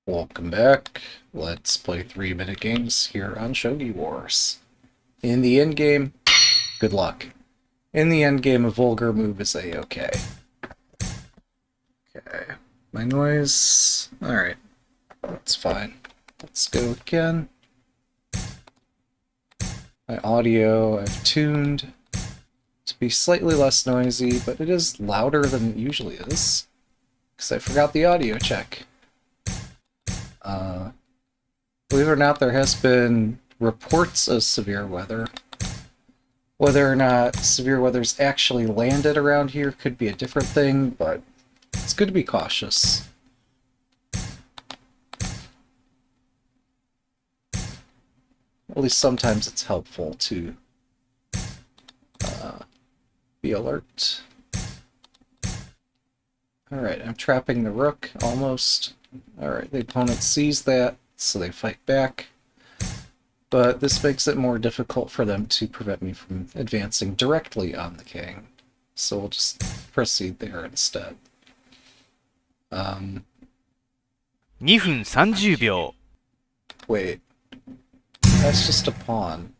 Welcome back. Let's play 3-minute games here on Shogi Wars. In the endgame, good luck. In the endgame, a vulgar move is a-okay. Okay. My noise... Alright. That's fine. Let's go again. My audio I've tuned to be slightly less noisy, but it is louder than it usually is. Because I forgot the audio check. Believe it or not, there has been reports of severe weather. Whether or not severe weather's actually landed around here could be a different thing, but it's good to be cautious. At least sometimes it's helpful to be alert. Alright, I'm trapping the rook, almost. Alright, the opponent sees that, so they fight back. But this makes it more difficult for them to prevent me from advancing directly on the king. So we'll just proceed there instead. 2分30秒 Wait. That's just a pawn.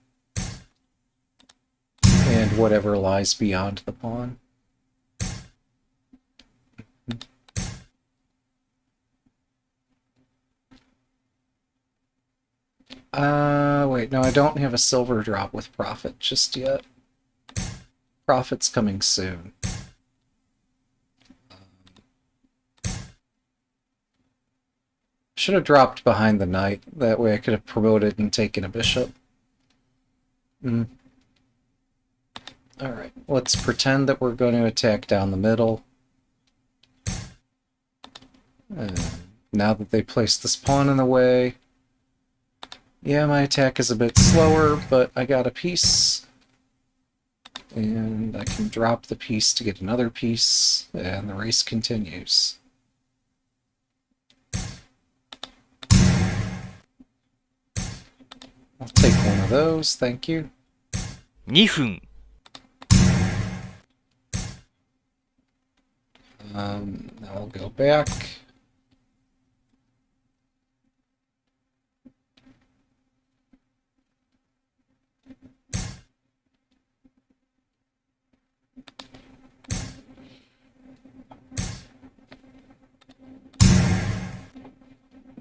And whatever lies beyond the pawn. Wait, no, I don't have a silver drop with profit just yet. Profit's coming soon. Should have dropped behind the knight. That way I could have promoted and taken a bishop. Alright, let's pretend that we're going to attack down the middle. And now that they placed this pawn in the way... Yeah, my attack is a bit slower, but I got a piece. And I can drop the piece to get another piece, and the race continues. I'll take one of those, thank you. 2分 I'll go back.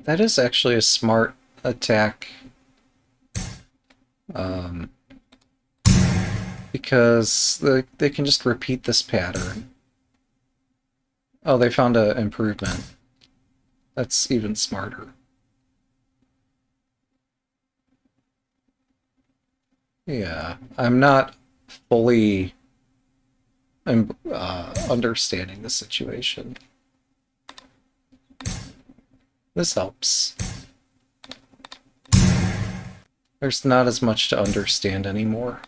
That is actually a smart attack. Because they can just repeat this pattern. Oh, they found an improvement. That's even smarter. Yeah, I'm not fully understanding the situation. This helps. There's not as much to understand anymore.1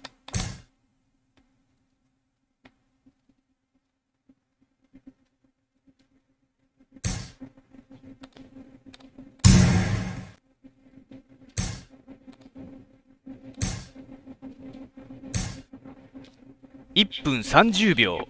分30秒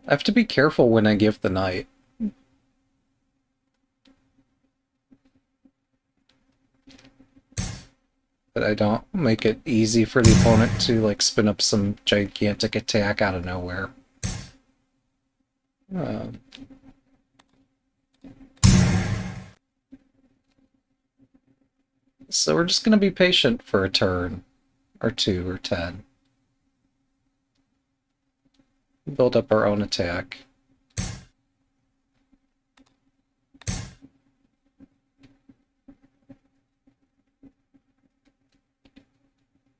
I have to be careful when I give the knight. That I don't make it easy for the opponent to, like, spin up some gigantic attack out of nowhere. So we're just gonna be patient for a turn, or 2, or 10. Build up our own attack.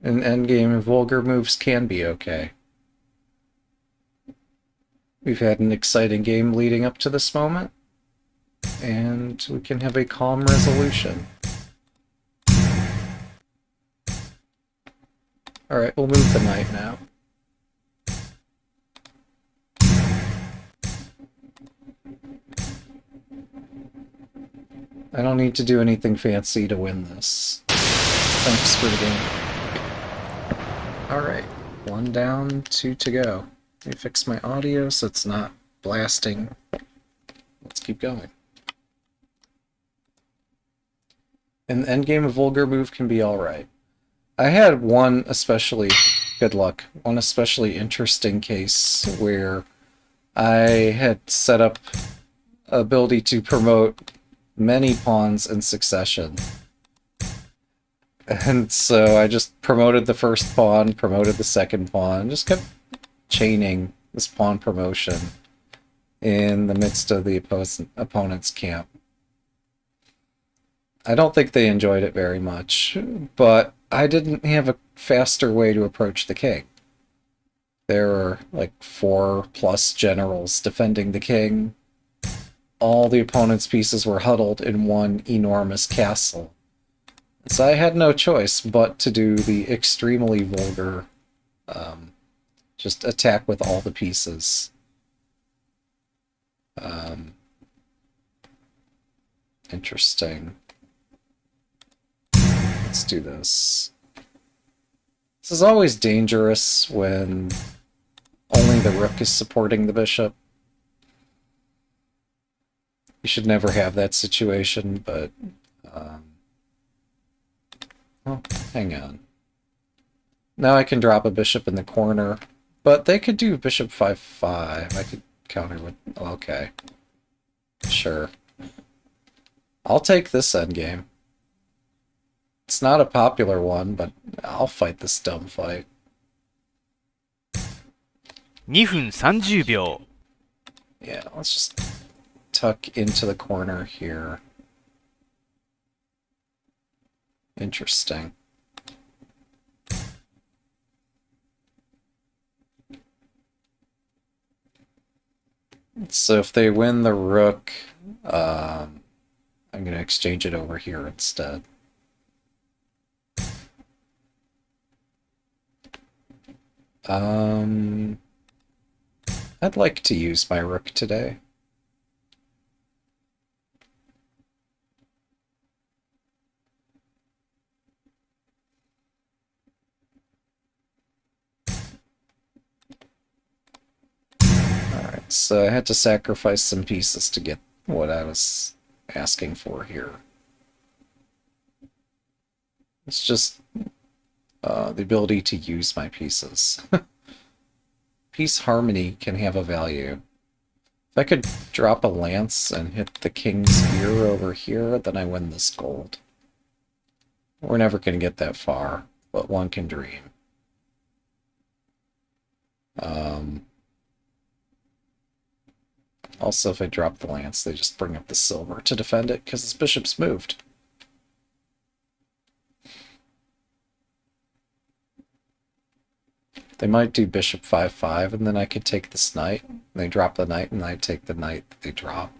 In endgame, vulgar moves can be okay. We've had an exciting game leading up to this moment, and we can have a calm resolution. Alright, we'll move the knight now. I don't need to do anything fancy to win this. Thanks for the game. Alright, 1 down, 2 to go. Let me fix my audio so it's not blasting. Let's keep going. An endgame, a vulgar move can be alright. I had one especially, good luck, one especially interesting case where I had set up ability to promote many pawns in succession. And so I just promoted the first pawn, promoted the second pawn, just kept chaining this pawn promotion in the midst of the opponent's camp. I don't think they enjoyed it very much, but I didn't have a faster way to approach the king. There were like 4+ generals defending the king. All the opponent's pieces were huddled in one enormous castle. So I had no choice but to do the extremely vulgar, just attack with all the pieces. Interesting. Let's do this. This is always dangerous when only the rook is supporting the bishop. You should never have that situation, but... oh, hang on. Now I can drop a bishop in the corner, but they could do bishop 5-5. I could counter with... okay. Sure. I'll take this endgame. It's not a popular one, but I'll fight this dumb fight. 2分30秒 Yeah, let's just tuck into the corner here. Interesting. So if they win the rook, I'm going to exchange it over here instead. I'd like to use my rook today. Alright, so I had to sacrifice some pieces to get what I was asking for here. It's just the ability to use my pieces. Piece harmony can have a value. If I could drop a lance and hit the king's ear over here, then I win this gold. We're never going to get that far, but one can dream. Also, if I drop the lance, they just bring up the silver to defend it, because this bishop's moved. They might do bishop 5-5, and then I could take this knight. And they drop the knight, and I take the knight that they drop.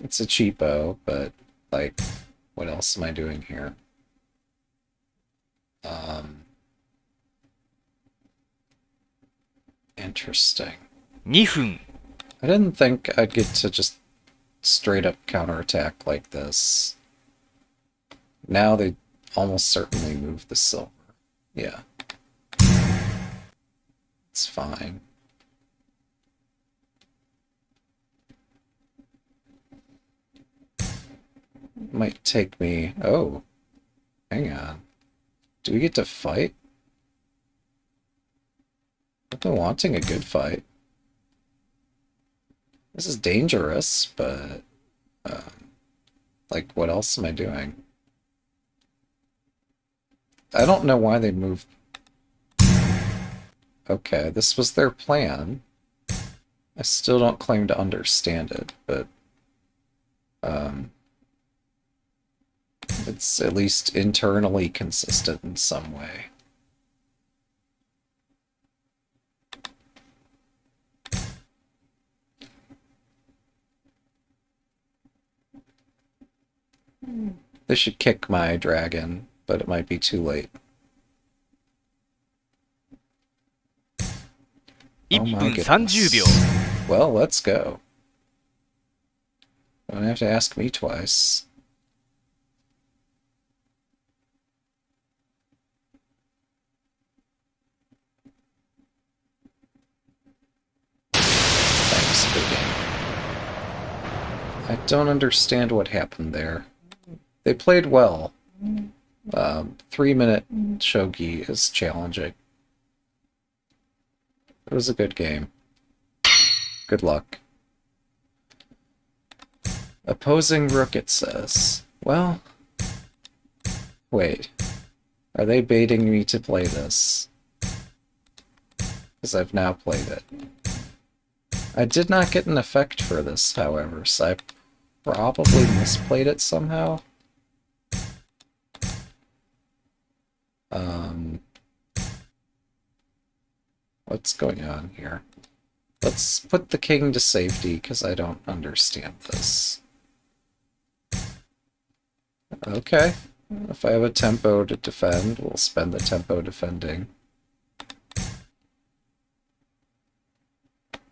It's a cheapo, but, like, what else am I doing here? Interesting. 2分 I didn't think I'd get to just straight up counterattack like this. Now they almost certainly move the silver. Yeah. It's fine. Might take me... oh. Hang on. Do we get to fight? I've been wanting a good fight. This is dangerous, but... like, what else am I doing? I don't know why they moved... okay, this was their plan. I still don't claim to understand it, but... it's at least internally consistent in some way. They should kick my dragon, but it might be too late. 1 Oh my分 goodness. 30秒 Well, let's go. Don't have to ask me twice. Thanks, big game. I don't understand what happened there. They played well. 3-minute shogi is challenging. It was a good game. Good luck. Opposing rook, it says. Well, wait. Are they baiting me to play this? Because I've now played it. I did not get an effect for this, however, so I probably misplayed it somehow. What's going on here? Let's put the king to safety, because I don't understand this. Okay. If I have a tempo to defend, we'll spend the tempo defending.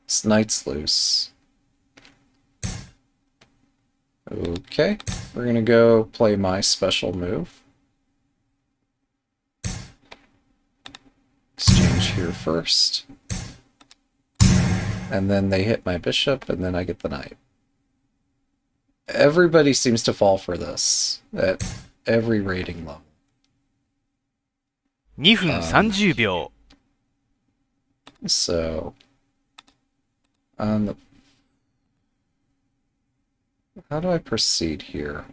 This knight's loose. Okay. We're gonna go play my special move. Exchange here first. And then they hit my bishop, and then I get the knight. Everybody seems to fall for this at every rating level. 2分30秒。 So, on the... How do I proceed here?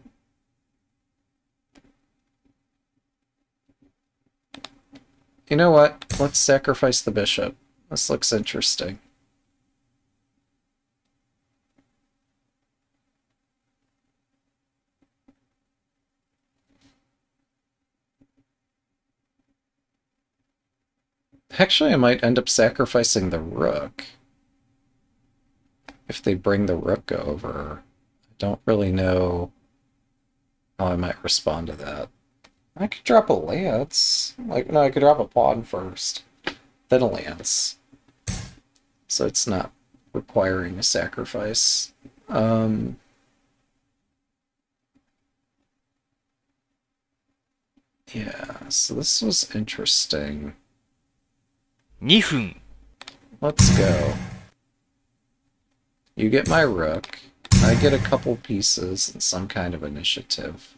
You know what? Let's sacrifice the bishop. This looks interesting. Actually, I might end up sacrificing the rook. If they bring the rook over. I don't really know how I might respond to that. I could drop a lance. No, I could drop a pawn first. Then a lance. So it's not requiring a sacrifice. Yeah, so this was interesting. 2分。 Let's go. You get my rook. I get a couple pieces and some kind of initiative.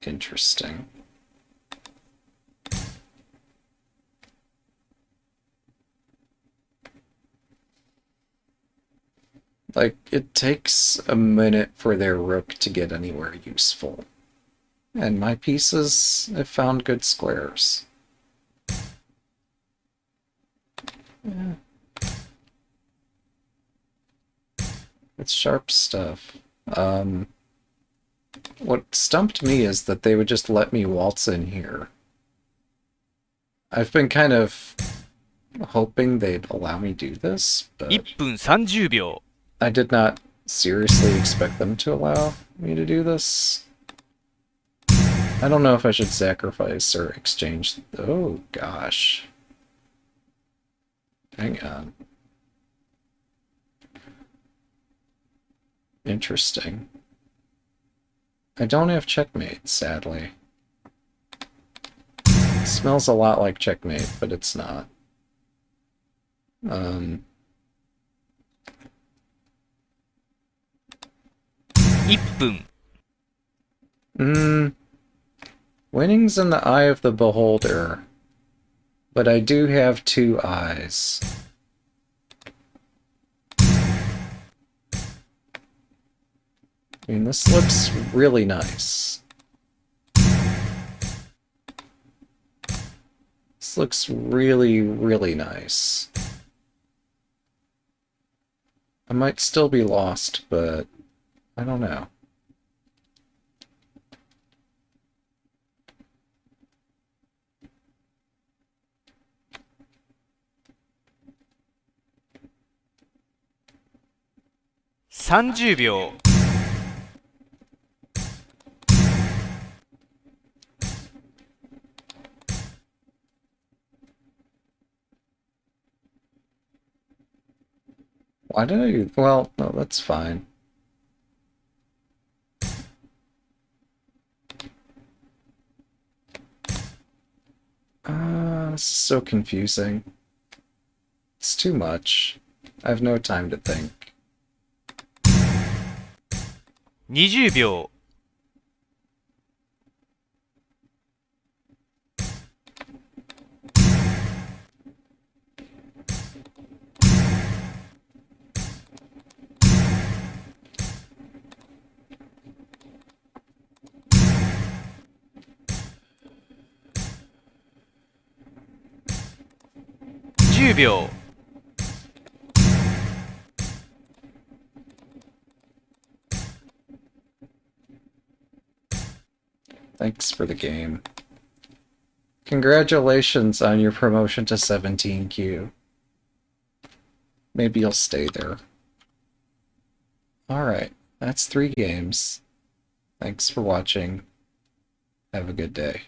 Interesting. Like, it takes a minute for their rook to get anywhere useful. And my pieces have found good squares. Yeah. It's sharp stuff. What stumped me is that they would just let me waltz in here. I've been kind of hoping they'd allow me do this, but 1分30秒。 I did not seriously expect them to allow me to do this. I don't know if I should sacrifice or exchange. Oh, gosh. Hang on. Interesting. I don't have checkmate, sadly. It smells a lot like checkmate, but it's not. 1分。 Winning's in the eye of the beholder, but I do have 2 eyes. I mean, this looks really nice. This looks really, really nice. I might still be lost, but I don't know. 30秒。Why did I... Well, no, that's fine. This is so confusing. It's too much. I have no time to think. 20秒。10秒。Thanks for the game. Congratulations on your promotion to 17Q. Maybe you'll stay there. Alright, that's 3 games. Thanks for watching. Have a good day.